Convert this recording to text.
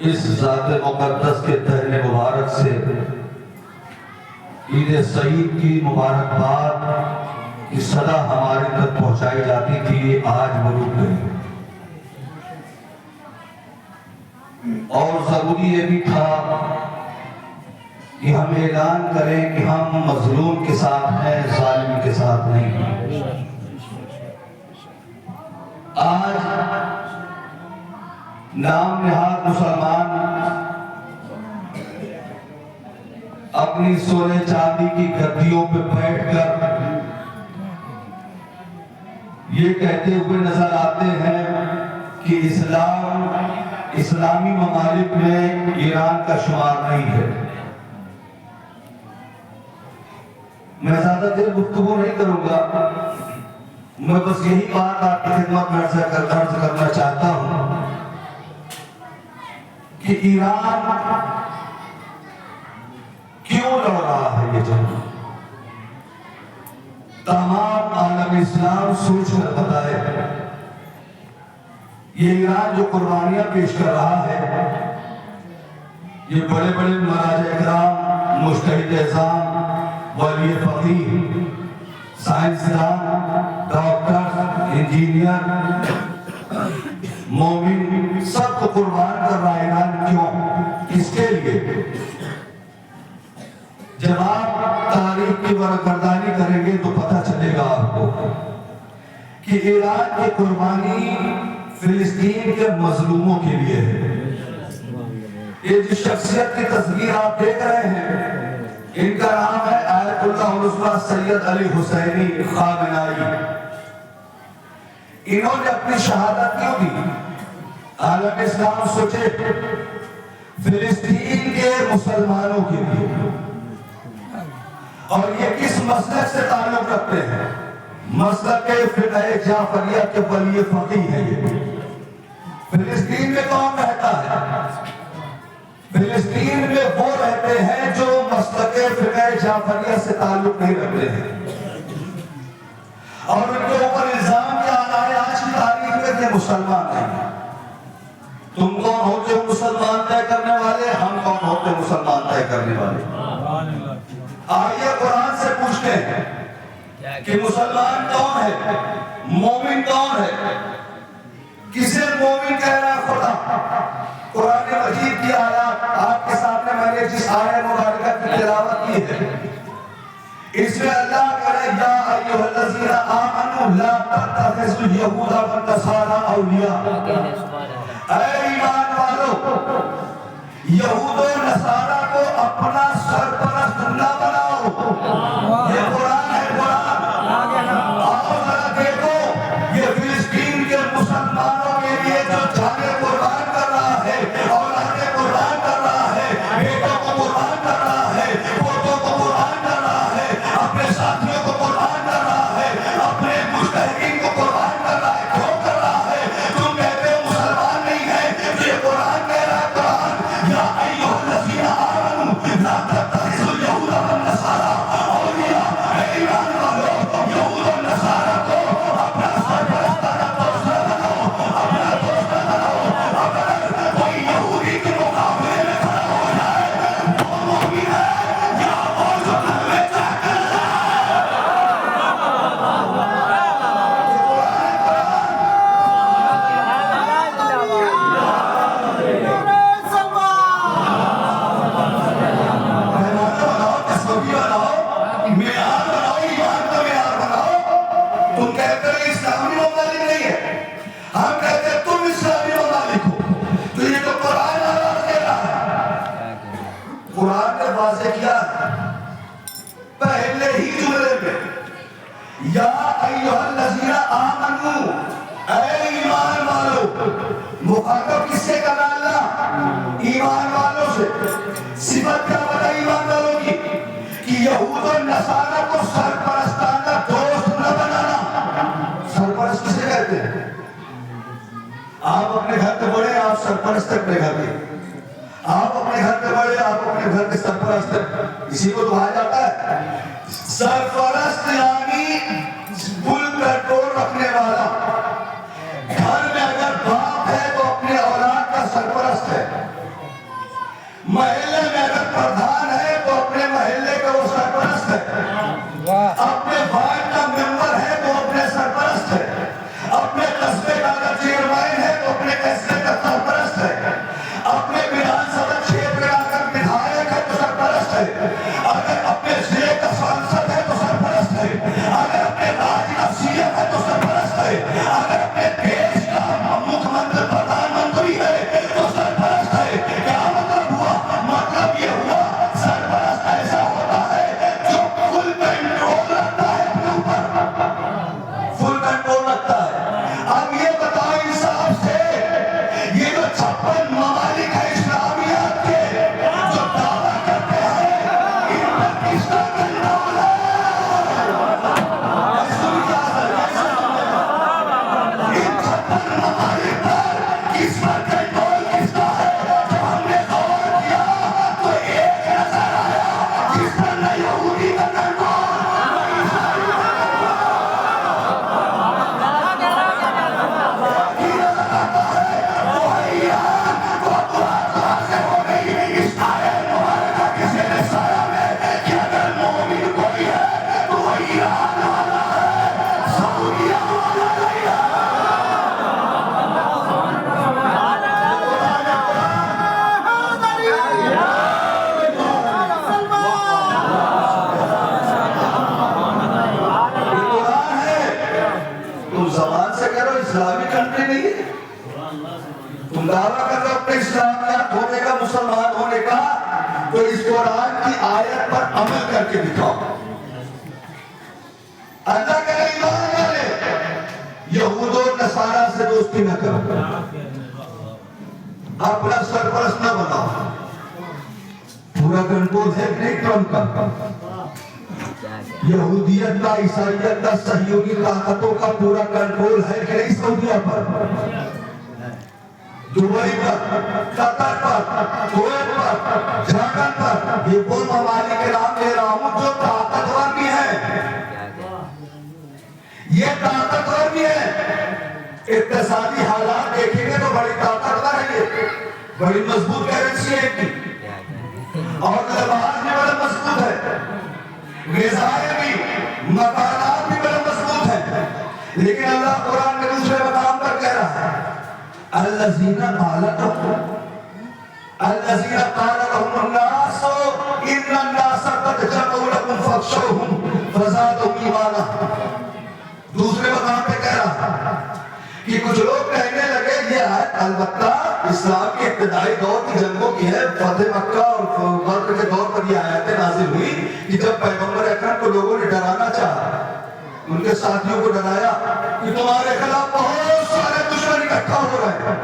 اس ذات مقدس کے دہن مبارک سے عید سعید کی مبارکباد کی صدا ہمارے تک پہنچائی جاتی تھی، آج وہ رک گئی۔ اور ضروری یہ بھی تھا کہ ہم اعلان کریں کہ ہم مظلوم کے ساتھ ہیں، ظالم کے ساتھ نہیں ہیں۔ آج نام نہاد مسلمان اپنی سونے چاندی کی گدیوں پہ بیٹھ کر یہ کہتے ہوئے نظر آتے ہیں کہ اسلامی ممالک میں ایران کا شمار نہیں ہے۔ میں زیادہ دیر گفتگو نہیں کروں گا، میں بس یہی بات آپ کی خدمت میں عرض کرنا چاہتا ہوں کہ ایران کیوں لڑ رہا ہے یہ جنگ؟ تمام عالم اسلام سوچ کر بتائے یہ ایران جو قربانیاں پیش کر رہا ہے، یہ بڑے بڑے مراجع اکرام، مجتہد اعظام، ولی فقیہ، سائنسدان، ڈاکٹر، انجینئر، مومن، سب کو قربان کر رہا ہے ایران۔ کیوں؟ کس کے لیے؟ جب آپ تاریخ کی ورقردانی کریں گے تو پتہ چلے گا آپ کو کہ ایران کی قربانی فلسطین کے مظلوموں کے لیے ہے۔ یہ جس شخصیت کی تصویر آپ دیکھ رہے ہیں، ان کا نام ہے آیت اللہ علیہ سید علی حسینی خامنائی۔ انہوں نے اپنی شہادت کیوں دی؟ عالم اسلام سوچے فلسطین کے مسلمانوں کے لیے، اور یہ کس مسلک سے تعلق رکھتے ہیں؟ مسلک فقہ جعفریہ کے ولی فقیہ ہیں۔ یہ فلسطین میں کون رہتا ہے؟ فلسطین میں وہ رہتے ہیں جو مسلک فقہ جعفریہ سے تعلق نہیں رکھتے ہیں، اور ان کے اوپر الزام کیا آنا ہے آج کی تاریخ میں کہ مسلمان ہیں۔ تم کون ہوتے ہو مسلمان طے کرنے والے؟ ہم کون ہوتے مسلمان طے کرنے والے؟ آئیے قرآن سے پوچھتے ہیں کہ مسلمان کون ہے، مومن کون ہے؟ کسے مومن کہہ رہا ہے خدا؟ قرآن مجید کی آیات آپ کے سامنے میں نے جس آیت مبارکہ کی تلاوت کی ہے، اس میں اللہ کہہ رہا ہے یا ایھا الذین آمنوا لا تتخذوا اليہود والنصارى اولیاء۔ اے ایمان والو، یہود و نصارہ کو اپنا سرپرست نہ بناؤ۔ یہ قرآن ہے، قرآن۔ آؤ ذرا دیکھو یہ فلسطین کے مسلمانوں کے لیے جو جانیں قربان کر رہا ہے، اولادیں قربان کر رہا ہے، بیٹوں کو قربان کر رہا ہے، پوتوں کو قربان کر رہا ہے، اپنے ساتھیوں کو قربان کر رہا ہے، اپنے مجتہدین کو قربان کر رہا ہے۔ کیوں کر رہا ہے؟ تم کہتے ہو مسلمان نہیں ہے، یہ قرآن کہہ رہا ہے، قرآن یا ایھا الذین آمنوا لا تتخذوا اليہود والنصارى اولیاء۔ اے ایمان والو، یہود و نصارہ کو اپنا سرپرستانہ دوست نہ بناؤ، اپنا دوست نہ بناؤ۔ اگر کوئی یہودی کے مقابلے میں کھڑا ہو جائے وہ مومن ہے یا وہ جو کلمے چاہتا ہے؟ اسلامی ممالک نہیں ہے، ہم کہتے ہیں تم اسلامی ممالک ہو، تو یہ تو قرآن آواز دے رہا ہے۔ قرآن نے واضح کیا ہے پہلے ہی جملے میں، یا ایھا الذین آمنوا، اے ایمان والو۔ مخاطب کس سے کرنا؟ اللہ، ایمان والوں سے۔ صفت کیا بتا ایمان والوں کی؟ کہ یہود و نصارہ کو سرپرستانہ دوست نہ بنانا۔ سرپرست کسے کہتے ہیں؟ آپ اپنے گھر پہ بڑے، آپ سرپرست اپنے گھر کے، آپ اپنے گھر پہ بڑے، آپ اپنے گھر کے سرپرست، اسی کو کہا جاتا ہے سرپرست، یعنی فل کنٹرول رکھنے والا۔ گھر میں اگر باپ ہے تو اپنے اولاد کا سرپرست ہے، اپنے اسلامیات ہونے کا، مسلمان ہونے کا، تو اس قرآن کی آیت پر عمل کر کے دکھاؤ۔ اللہ کا ایمان والے یہود و نصارہ سے دوستی نہ کرو، اپنا سرپرست نہ بناؤ۔ پورا کنٹرول ہے کہ نہیں ٹرمپ کا؟ یہودیت کا، عیسائیت کا، صہیونی طاقتوں کا پورا کنٹرول ہے کہ نہیں سعودیہ پر، دبئی پر، قطر پر، کویت پر، جرمن پر؟ یہ وہ ممالک کے نام لے رہا ہوں جو طاقتور بھی ہیں، یہ طاقتور بھی ہے۔ اقتصادی حالات دیکھیں گے تو بڑی طاقتور ہے، یہ بڑی مضبوط کرنسی ہے کی، اور لباس بھی بڑا مضبوط ہے، غذائیں بھی، مکانات بھی بڑا مضبوط ہیں۔ لیکن اللہ قرآن کے دوسرے مقام پر کہہ رہا ہے الذین قال لهم الناس ان الناس قد جمعوا لكم فاخشوهم فزادهم ایمانا۔ دوسرے مقام پہ کہہ رہا کہ کچھ لوگ کہنے لگے، یہ آیت البتہ اسلام کے ابتدائی دور کی جنگوں کی ہے، فتح مکہ اور بدر کے دور پر یہ آیتیں نازل ہوئی کہ جب پیغمبر اکرم کو لوگوں نے ڈرانا چاہا، ان کے ساتھیوں کو ڈرایا کہ تمہارے خلاف بہت سارے دشمن اکٹھا ہو رہے ہیں،